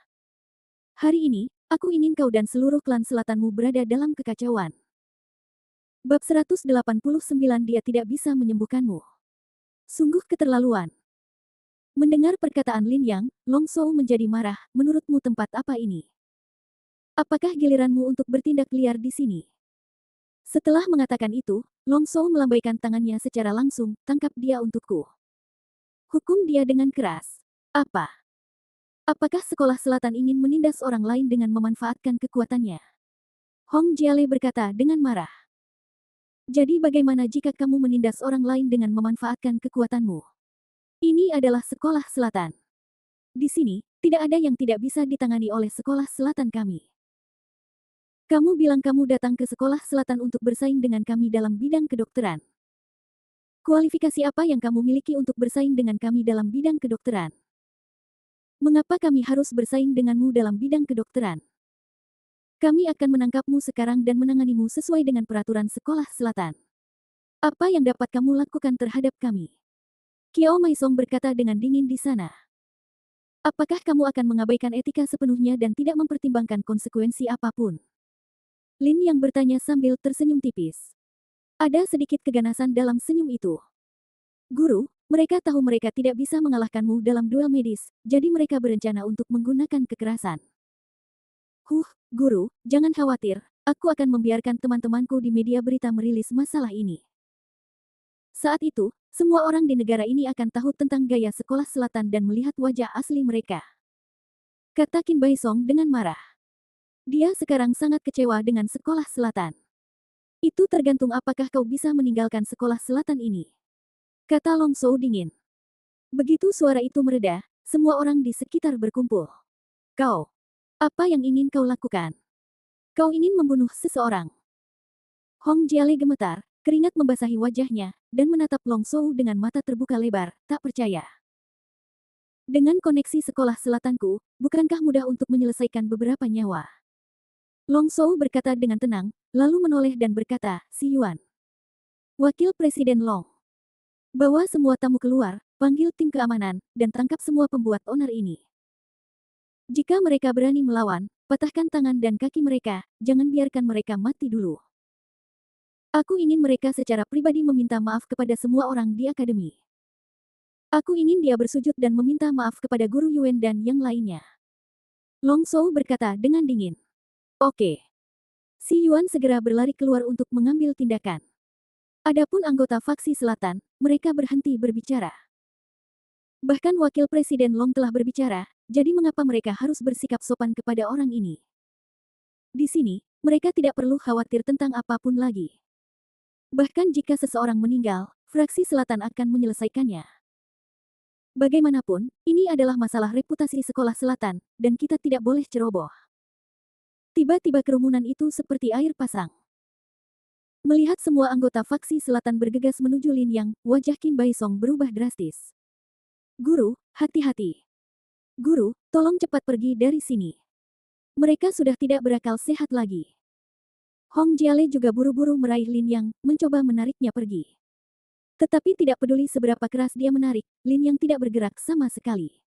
"Hari ini, aku ingin kau dan seluruh klan selatanmu berada dalam kekacauan." Bab 189 Dia tidak bisa menyembuhkanmu. Sungguh keterlaluan. Mendengar perkataan Lin Yang, Long Shou menjadi marah. "Menurutmu tempat apa ini? Apakah giliranmu untuk bertindak liar di sini?" Setelah mengatakan itu, Long Shou melambaikan tangannya secara langsung, "Tangkap dia untukku. Hukum dia dengan keras." "Apa? Apakah sekolah selatan ingin menindas orang lain dengan memanfaatkan kekuatannya?" Hong Jiale berkata dengan marah. "Jadi bagaimana jika kamu menindas orang lain dengan memanfaatkan kekuatanmu? Ini adalah sekolah selatan. Di sini, tidak ada yang tidak bisa ditangani oleh sekolah selatan kami. Kamu bilang kamu datang ke sekolah selatan untuk bersaing dengan kami dalam bidang kedokteran. Kualifikasi apa yang kamu miliki untuk bersaing dengan kami dalam bidang kedokteran? Mengapa kami harus bersaing denganmu dalam bidang kedokteran? Kami akan menangkapmu sekarang dan menanganimu sesuai dengan peraturan sekolah selatan. Apa yang dapat kamu lakukan terhadap kami?" Qiao Maisong berkata dengan dingin di sana. "Apakah kamu akan mengabaikan etika sepenuhnya dan tidak mempertimbangkan konsekuensi apapun?" Lin Yang bertanya sambil tersenyum tipis. Ada sedikit keganasan dalam senyum itu. "Guru, mereka tahu mereka tidak bisa mengalahkanmu dalam duel medis, jadi mereka berencana untuk menggunakan kekerasan." Guru, jangan khawatir, aku akan membiarkan teman-temanku di media berita merilis masalah ini. Saat itu, semua orang di negara ini akan tahu tentang gaya sekolah selatan dan melihat wajah asli mereka. Kata Qin Baisong dengan marah. Dia sekarang sangat kecewa dengan sekolah selatan. "Itu tergantung apakah kau bisa meninggalkan sekolah selatan ini." Kata Long Shou dingin. Begitu suara itu mereda, semua orang di sekitar berkumpul. "Kau, apa yang ingin kau lakukan? Kau ingin membunuh seseorang?" Hong Jiale gemetar, keringat membasahi wajahnya, dan menatap Long Shou dengan mata terbuka lebar, tak percaya. "Dengan koneksi sekolah selatanku, bukankah mudah untuk menyelesaikan beberapa nyawa?" Long Shou berkata dengan tenang, lalu menoleh dan berkata, "Si Yuan. Wakil Presiden Long. Bawa semua tamu keluar, panggil tim keamanan, dan tangkap semua pembuat onar ini. Jika mereka berani melawan, patahkan tangan dan kaki mereka, jangan biarkan mereka mati dulu. Aku ingin mereka secara pribadi meminta maaf kepada semua orang di akademi." Aku ingin dia bersujud dan meminta maaf kepada Guru Yuan dan yang lainnya. Long Shou berkata dengan dingin. Oke. Si Yuan segera berlari keluar untuk mengambil tindakan. Adapun anggota faksi selatan, mereka berhenti berbicara. Bahkan Wakil Presiden Long telah berbicara, jadi mengapa mereka harus bersikap sopan kepada orang ini? Di sini, mereka tidak perlu khawatir tentang apapun lagi. Bahkan jika seseorang meninggal, fraksi selatan akan menyelesaikannya. Bagaimanapun, ini adalah masalah reputasi sekolah selatan, dan kita tidak boleh ceroboh. Tiba-tiba kerumunan itu seperti air pasang. Melihat semua anggota faksi selatan bergegas menuju Lin Yang, wajah Qin Baisong berubah drastis. Guru, hati-hati. Guru, tolong cepat pergi dari sini. Mereka sudah tidak berakal sehat lagi. Hong Jiale juga buru-buru meraih Lin Yang, mencoba menariknya pergi. Tetapi tidak peduli seberapa keras dia menarik, Lin Yang tidak bergerak sama sekali.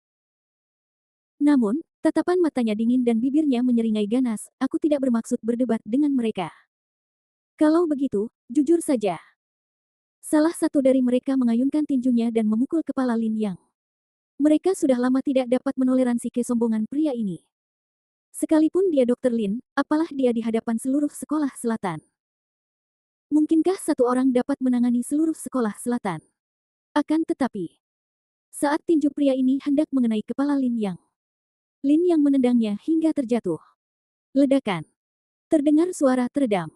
Namun, tatapan matanya dingin dan bibirnya menyeringai ganas, aku tidak bermaksud berdebat dengan mereka. Kalau begitu, jujur saja. Salah satu dari mereka mengayunkan tinjunya dan memukul kepala Lin Yang. Mereka sudah lama tidak dapat menoleransi kesombongan pria ini. Sekalipun dia Dr. Lin, apalah dia di hadapan seluruh sekolah selatan. Mungkinkah satu orang dapat menangani seluruh sekolah selatan? Akan tetapi, saat tinju pria ini hendak mengenai kepala Lin Yang menendangnya hingga terjatuh. Ledakan. Terdengar suara teredam.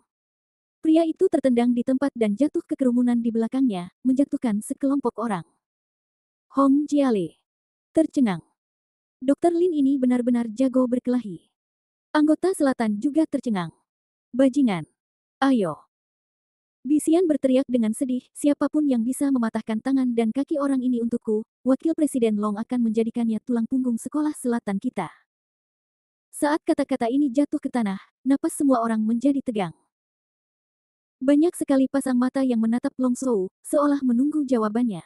Pria itu tertendang di tempat dan jatuh ke kerumunan di belakangnya, menjatuhkan sekelompok orang. Hong Jiale tercengang. Dr. Lin ini benar-benar jago berkelahi. Anggota selatan juga tercengang. Bajingan. Ayo. Bisian berteriak dengan sedih, siapapun yang bisa mematahkan tangan dan kaki orang ini untukku, Wakil Presiden Long akan menjadikannya tulang punggung sekolah selatan kita. Saat kata-kata ini jatuh ke tanah, napas semua orang menjadi tegang. Banyak sekali pasang mata yang menatap Long Shou, seolah menunggu jawabannya.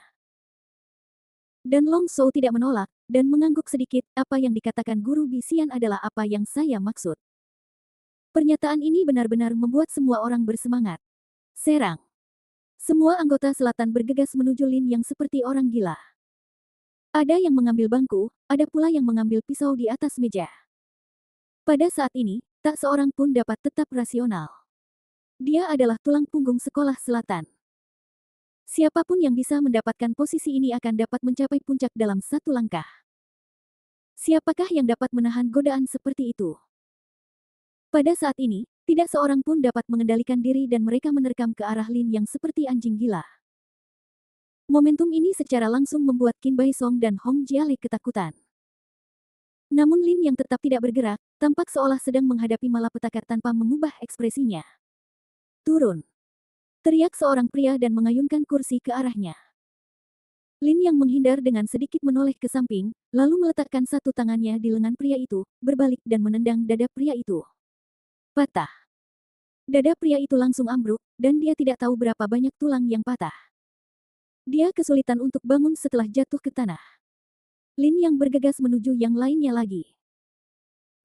Dan Long Shou tidak menolak, dan mengangguk sedikit, apa yang dikatakan guru Bisian adalah apa yang saya maksud. Pernyataan ini benar-benar membuat semua orang bersemangat. Serang. Semua anggota selatan bergegas menuju Lin Yang seperti orang gila. Ada yang mengambil bangku, ada pula yang mengambil pisau di atas meja. Pada saat ini, tak seorang pun dapat tetap rasional. Dia adalah tulang punggung sekolah selatan. Siapapun yang bisa mendapatkan posisi ini akan dapat mencapai puncak dalam satu langkah. Siapakah yang dapat menahan godaan seperti itu? Pada saat ini, tidak seorang pun dapat mengendalikan diri dan mereka menerkam ke arah Lin Yang seperti anjing gila. Momentum ini secara langsung membuat Qin Baisong dan Hong Jiale ketakutan. Namun Lin Yang tetap tidak bergerak, tampak seolah sedang menghadapi malapetaka tanpa mengubah ekspresinya. Turun. Teriak seorang pria dan mengayunkan kursi ke arahnya. Lin Yang menghindar dengan sedikit menoleh ke samping, lalu meletakkan satu tangannya di lengan pria itu, berbalik dan menendang dada pria itu. Patah. Dada pria itu langsung ambruk, dan dia tidak tahu berapa banyak tulang yang patah. Dia kesulitan untuk bangun setelah jatuh ke tanah. Lin Yang bergegas menuju yang lainnya lagi.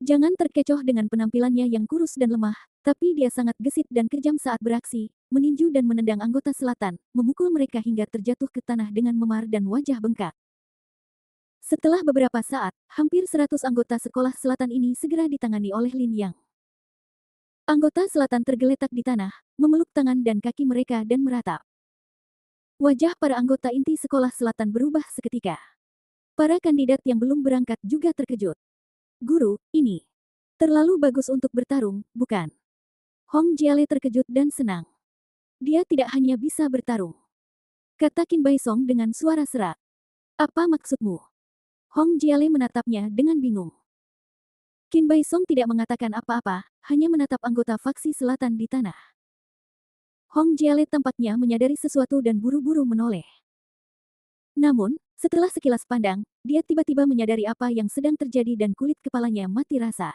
Jangan terkecoh dengan penampilannya yang kurus dan lemah, tapi dia sangat gesit dan kejam saat beraksi, meninju dan menendang anggota selatan, memukul mereka hingga terjatuh ke tanah dengan memar dan wajah bengkak. Setelah beberapa saat, hampir 100 anggota sekolah selatan ini segera ditangani oleh Lin Yang. Anggota selatan tergeletak di tanah, memeluk tangan dan kaki mereka dan meratap. Wajah para anggota inti sekolah selatan berubah seketika. Para kandidat yang belum berangkat juga terkejut. Guru, ini terlalu bagus untuk bertarung, bukan? Hong Jiale terkejut dan senang. Dia tidak hanya bisa bertarung. Kata Qin Baisong dengan suara serak. Apa maksudmu? Hong Jiale menatapnya dengan bingung. Qin Baisong tidak mengatakan apa-apa, hanya menatap anggota faksi selatan di tanah. Hong Jiale tampaknya menyadari sesuatu dan buru-buru menoleh. Namun, setelah sekilas pandang, dia tiba-tiba menyadari apa yang sedang terjadi dan kulit kepalanya mati rasa.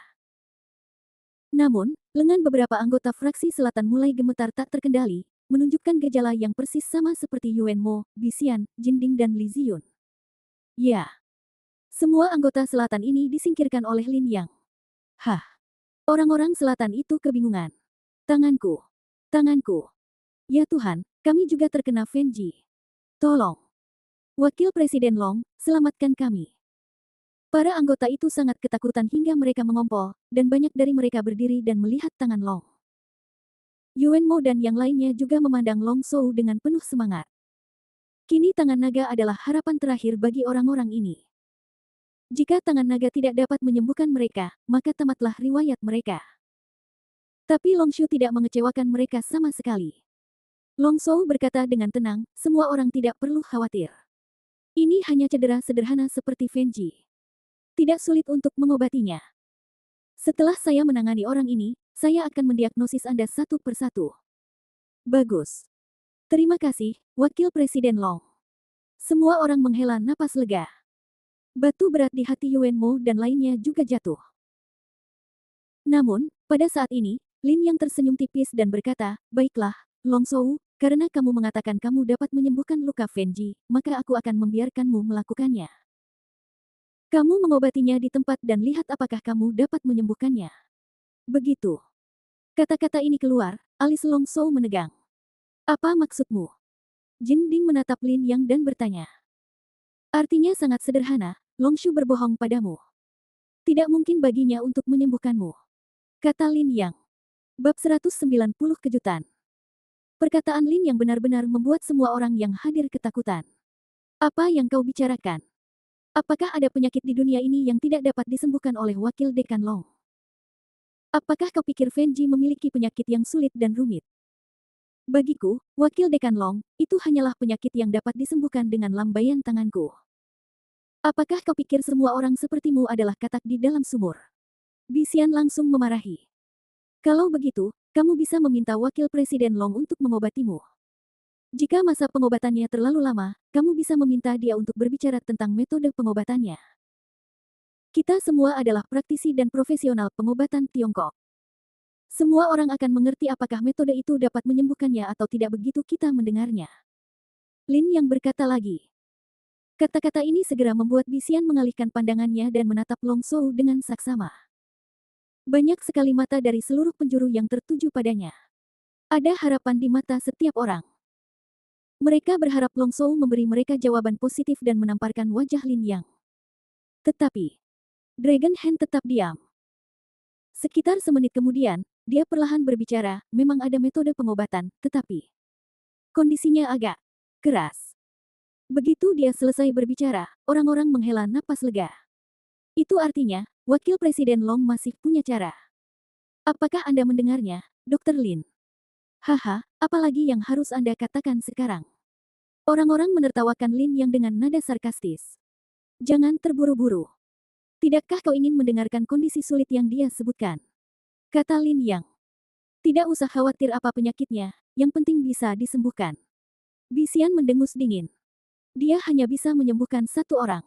Namun, lengan beberapa anggota fraksi selatan mulai gemetar tak terkendali, menunjukkan gejala yang persis sama seperti Yuan Mo, Bisian, Jinding dan Li Ziyun. Ya. Semua anggota selatan ini disingkirkan oleh Lin Yang. Hah. Orang-orang selatan itu kebingungan. Tanganku. Tanganku. Ya Tuhan, kami juga terkena Fenji. Tolong. Wakil Presiden Long, selamatkan kami. Para anggota itu sangat ketakutan hingga mereka mengompol, dan banyak dari mereka berdiri dan melihat tangan Long. Yuan Mo dan yang lainnya juga memandang Long Shou dengan penuh semangat. Kini tangan naga adalah harapan terakhir bagi orang-orang ini. Jika tangan naga tidak dapat menyembuhkan mereka, maka tamatlah riwayat mereka. Tapi Long Shu tidak mengecewakan mereka sama sekali. Long Shou berkata dengan tenang, semua orang tidak perlu khawatir. Ini hanya cedera sederhana seperti Fenji. Tidak sulit untuk mengobatinya. Setelah saya menangani orang ini, saya akan mendiagnosis Anda satu persatu. Bagus. Terima kasih, Wakil Presiden Long. Semua orang menghela napas lega. Batu berat di hati Yuan Mo dan lainnya juga jatuh. Namun, pada saat ini, Lin yang tersenyum tipis dan berkata, baiklah, Long Shou, karena kamu mengatakan kamu dapat menyembuhkan luka Fenji, maka aku akan membiarkanmu melakukannya. Kamu mengobatinya di tempat dan lihat apakah kamu dapat menyembuhkannya. Begitu. Kata-kata ini keluar, alis Long Shou menegang. Apa maksudmu? Jin Ding menatap Lin Yang dan bertanya. Artinya sangat sederhana, Long Shu berbohong padamu. Tidak mungkin baginya untuk menyembuhkanmu. Kata Lin Yang. Bab 190 kejutan. Perkataan Lin Yang benar-benar membuat semua orang yang hadir ketakutan. Apa yang kau bicarakan? Apakah ada penyakit di dunia ini yang tidak dapat disembuhkan oleh Wakil Dekan Long? Apakah kau pikir Fenji memiliki penyakit yang sulit dan rumit? Bagiku, Wakil Dekan Long, itu hanyalah penyakit yang dapat disembuhkan dengan lambaian tanganku. Apakah kau pikir semua orang sepertimu adalah katak di dalam sumur? Bisian langsung memarahi. Kalau begitu, kamu bisa meminta Wakil Presiden Long untuk mengobatimu. Jika masa pengobatannya terlalu lama, kamu bisa meminta dia untuk berbicara tentang metode pengobatannya. Kita semua adalah praktisi dan profesional pengobatan Tiongkok. Semua orang akan mengerti apakah metode itu dapat menyembuhkannya atau tidak begitu kita mendengarnya. Lin yang berkata lagi. Kata-kata ini segera membuat Bisian mengalihkan pandangannya dan menatap Long Shou dengan saksama. Banyak sekali mata dari seluruh penjuru yang tertuju padanya. Ada harapan di mata setiap orang. Mereka berharap Long Shou memberi mereka jawaban positif dan menamparkan wajah Lin Yang. Tetapi, Dragon Hand tetap diam. Sekitar semenit kemudian, dia perlahan berbicara, memang ada metode pengobatan, tetapi kondisinya agak keras. Begitu dia selesai berbicara, orang-orang menghela napas lega. Itu artinya, Wakil Presiden Long masih punya cara. Apakah Anda mendengarnya, Dr. Lin? Haha, apalagi yang harus Anda katakan sekarang? Orang-orang menertawakan Lin Yang dengan nada sarkastis. Jangan terburu-buru. Tidakkah kau ingin mendengarkan kondisi sulit yang dia sebutkan? Kata Lin Yang. Tidak usah khawatir apa penyakitnya, yang penting bisa disembuhkan. Bisian mendengus dingin. Dia hanya bisa menyembuhkan satu orang.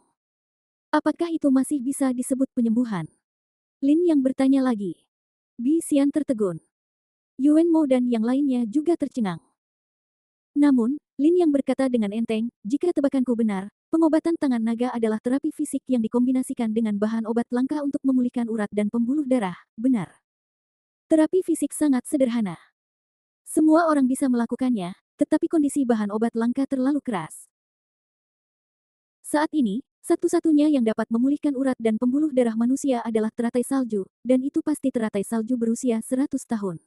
Apakah itu masih bisa disebut penyembuhan? Lin Yang bertanya lagi. Bisian tertegun. Yuan Mo dan yang lainnya juga tercengang. Namun, Lin Yang berkata dengan enteng, jika tebakanku benar, pengobatan tangan naga adalah terapi fisik yang dikombinasikan dengan bahan obat langka untuk memulihkan urat dan pembuluh darah, benar. Terapi fisik sangat sederhana. Semua orang bisa melakukannya, tetapi kondisi bahan obat langka terlalu keras. Saat ini, satu-satunya yang dapat memulihkan urat dan pembuluh darah manusia adalah teratai salju, dan itu pasti teratai salju berusia 100 tahun.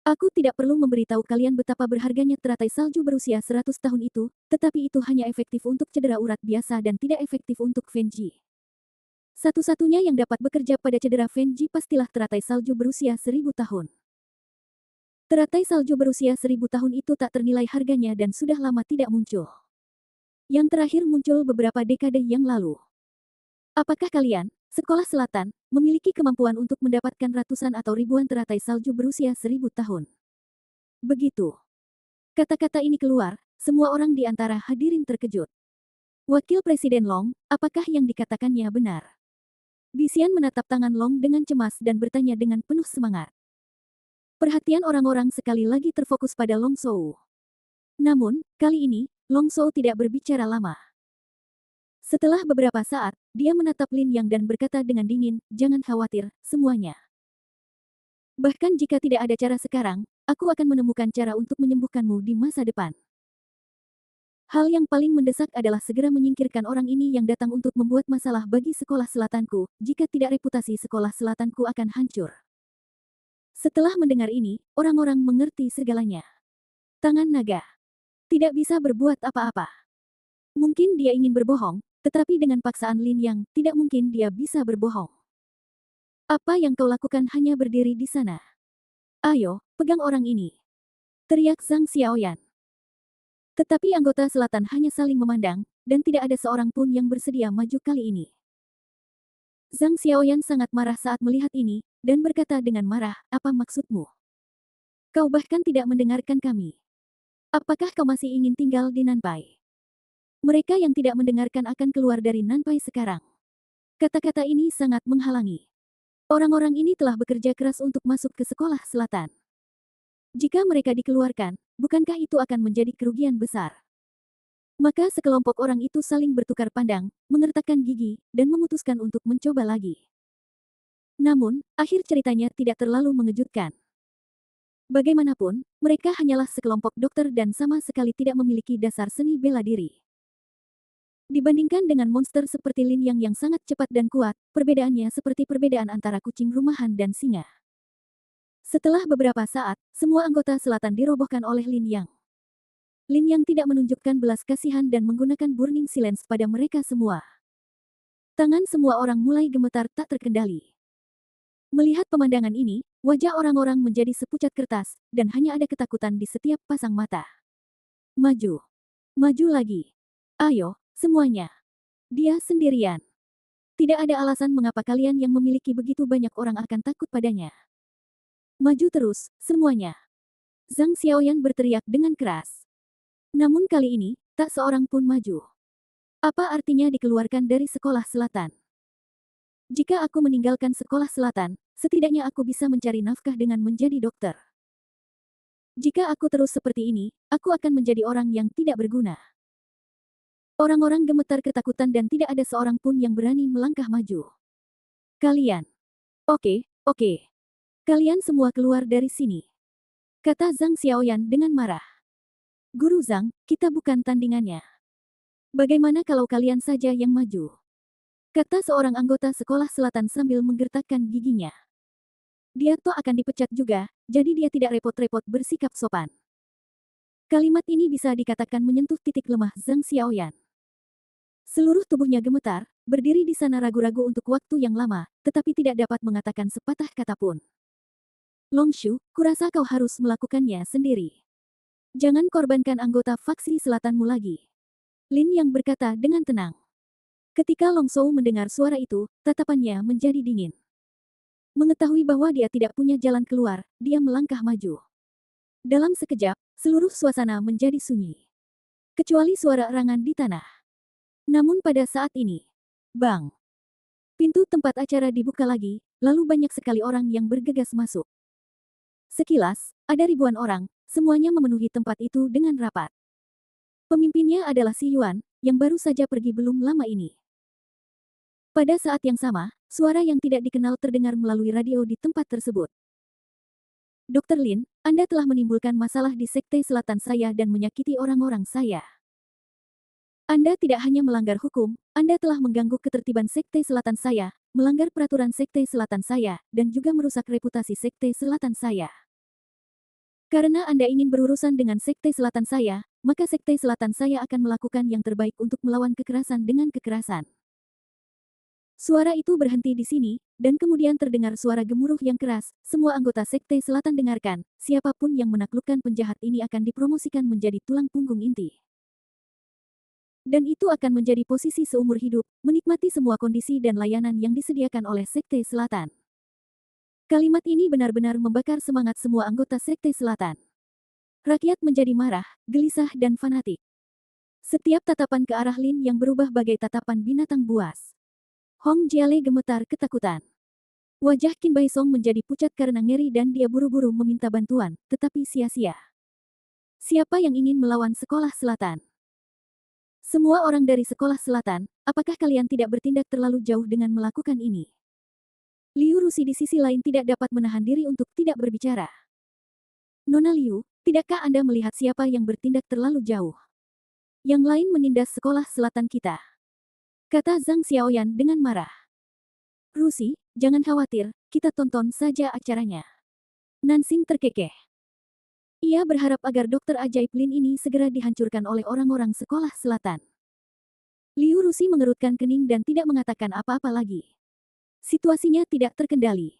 Aku tidak perlu memberitahu kalian betapa berharganya teratai salju berusia 100 tahun itu, tetapi itu hanya efektif untuk cedera urat biasa dan tidak efektif untuk Fenji. Satu-satunya yang dapat bekerja pada cedera Fenji pastilah teratai salju berusia 1000 tahun. Teratai salju berusia 1000 tahun itu tak ternilai harganya dan sudah lama tidak muncul. Yang terakhir muncul beberapa dekade yang lalu. Apakah kalian, Sekolah Selatan, memiliki kemampuan untuk mendapatkan ratusan atau ribuan teratai salju berusia 1000 tahun? Begitu. Kata-kata ini keluar, semua orang di antara hadirin terkejut. Wakil Presiden Long, apakah yang dikatakannya benar? Bisian menatap tangan Long dengan cemas dan bertanya dengan penuh semangat. Perhatian orang-orang sekali lagi terfokus pada Long Shou. Namun, kali ini, Long Shou tidak berbicara lama. Setelah beberapa saat, dia menatap Lin Yang dan berkata dengan dingin, jangan khawatir, semuanya. Bahkan jika tidak ada cara sekarang, aku akan menemukan cara untuk menyembuhkanmu di masa depan. Hal yang paling mendesak adalah segera menyingkirkan orang ini yang datang untuk membuat masalah bagi sekolah selatanku, jika tidak reputasi sekolah selatanku akan hancur. Setelah mendengar ini, orang-orang mengerti segalanya. Tangan naga. Tidak bisa berbuat apa-apa. Mungkin dia ingin berbohong, tetapi dengan paksaan Lin Yang, tidak mungkin dia bisa berbohong. Apa yang kau lakukan hanya berdiri di sana. Ayo, pegang orang ini. Teriak Zhang Xiaoyan. Tetapi anggota selatan hanya saling memandang, dan tidak ada seorang pun yang bersedia maju kali ini. Zhang Xiaoyan sangat marah saat melihat ini, dan berkata dengan marah, apa maksudmu? Kau bahkan tidak mendengarkan kami. Apakah kau masih ingin tinggal di Nanpai? Mereka yang tidak mendengarkan akan keluar dari Nanpai sekarang. Kata-kata ini sangat menghalangi. Orang-orang ini telah bekerja keras untuk masuk ke sekolah selatan. Jika mereka dikeluarkan, bukankah itu akan menjadi kerugian besar? Maka sekelompok orang itu saling bertukar pandang, mengertakkan gigi, dan memutuskan untuk mencoba lagi. Namun, akhir ceritanya tidak terlalu mengejutkan. Bagaimanapun, mereka hanyalah sekelompok dokter dan sama sekali tidak memiliki dasar seni bela diri. Dibandingkan dengan monster seperti Lin Yang sangat cepat dan kuat, perbedaannya seperti perbedaan antara kucing rumahan dan singa. Setelah beberapa saat, semua anggota selatan dirobohkan oleh Lin Yang. Lin Yang tidak menunjukkan belas kasihan dan menggunakan Burning Silence pada mereka semua. Tangan semua orang mulai gemetar tak terkendali. Melihat pemandangan ini, wajah orang-orang menjadi sepucat kertas, dan hanya ada ketakutan di setiap pasang mata. Maju. Maju lagi. Ayo, semuanya. Dia sendirian. Tidak ada alasan mengapa kalian yang memiliki begitu banyak orang akan takut padanya. Maju terus, semuanya. Zhang Xiaoyan berteriak dengan keras. Namun kali ini, tak seorang pun maju. Apa artinya dikeluarkan dari sekolah selatan? Jika aku meninggalkan sekolah selatan, setidaknya aku bisa mencari nafkah dengan menjadi dokter. Jika aku terus seperti ini, aku akan menjadi orang yang tidak berguna. Orang-orang gemetar ketakutan dan tidak ada seorang pun yang berani melangkah maju. Kalian. Oke. Kalian semua keluar dari sini. Kata Zhang Xiaoyan dengan marah. Guru Zhang, kita bukan tandingannya. Bagaimana kalau kalian saja yang maju? Kata seorang anggota sekolah selatan sambil menggertakkan giginya. Dia toh akan dipecat juga, jadi dia tidak repot-repot bersikap sopan. Kalimat ini bisa dikatakan menyentuh titik lemah Zhang Xiaoyan. Seluruh tubuhnya gemetar, berdiri di sana ragu-ragu untuk waktu yang lama, tetapi tidak dapat mengatakan sepatah kata pun. Longshu, kurasa kau harus melakukannya sendiri. Jangan korbankan anggota faksi selatanmu lagi. Lin yang berkata dengan tenang. Ketika Longshou mendengar suara itu, tatapannya menjadi dingin. Mengetahui bahwa dia tidak punya jalan keluar, dia melangkah maju. Dalam sekejap, seluruh suasana menjadi sunyi. Kecuali suara erangan di tanah. Namun pada saat ini, bang! Pintu tempat acara dibuka lagi, lalu banyak sekali orang yang bergegas masuk. Sekilas, ada ribuan orang, semuanya memenuhi tempat itu dengan rapat. Pemimpinnya adalah Si Yuan, yang baru saja pergi belum lama ini. Pada saat yang sama, suara yang tidak dikenal terdengar melalui radio di tempat tersebut. Dr. Lin, Anda telah menimbulkan masalah di sekte selatan saya dan menyakiti orang-orang saya. Anda tidak hanya melanggar hukum, Anda telah mengganggu ketertiban sekte selatan saya, melanggar peraturan sekte selatan saya, dan juga merusak reputasi sekte selatan saya. Karena Anda ingin berurusan dengan sekte selatan saya, maka sekte selatan saya akan melakukan yang terbaik untuk melawan kekerasan dengan kekerasan. Suara itu berhenti di sini, dan kemudian terdengar suara gemuruh yang keras. Semua anggota sekte selatan dengarkan, siapapun yang menaklukkan penjahat ini akan dipromosikan menjadi tulang punggung inti. Dan itu akan menjadi posisi seumur hidup, menikmati semua kondisi dan layanan yang disediakan oleh Sekte Selatan. Kalimat ini benar-benar membakar semangat semua anggota Sekte Selatan. Rakyat menjadi marah, gelisah dan fanatik. Setiap tatapan ke arah Lin yang berubah bagai tatapan binatang buas. Hong Jiale gemetar ketakutan. Wajah Qin Baisong menjadi pucat karena ngeri dan dia buru-buru meminta bantuan, tetapi sia-sia. Siapa yang ingin melawan sekolah selatan? Semua orang dari sekolah selatan, apakah kalian tidak bertindak terlalu jauh dengan melakukan ini? Liu Rusi di sisi lain tidak dapat menahan diri untuk tidak berbicara. Nona Liu, tidakkah Anda melihat siapa yang bertindak terlalu jauh? Yang lain menindas sekolah selatan kita, kata Zhang Xiaoyan dengan marah. Rusi, jangan khawatir, kita tonton saja acaranya. Nansing terkekeh. Ia berharap agar dokter ajaib Lin ini segera dihancurkan oleh orang-orang sekolah selatan. Liu Rusi mengerutkan kening dan tidak mengatakan apa-apa lagi. Situasinya tidak terkendali.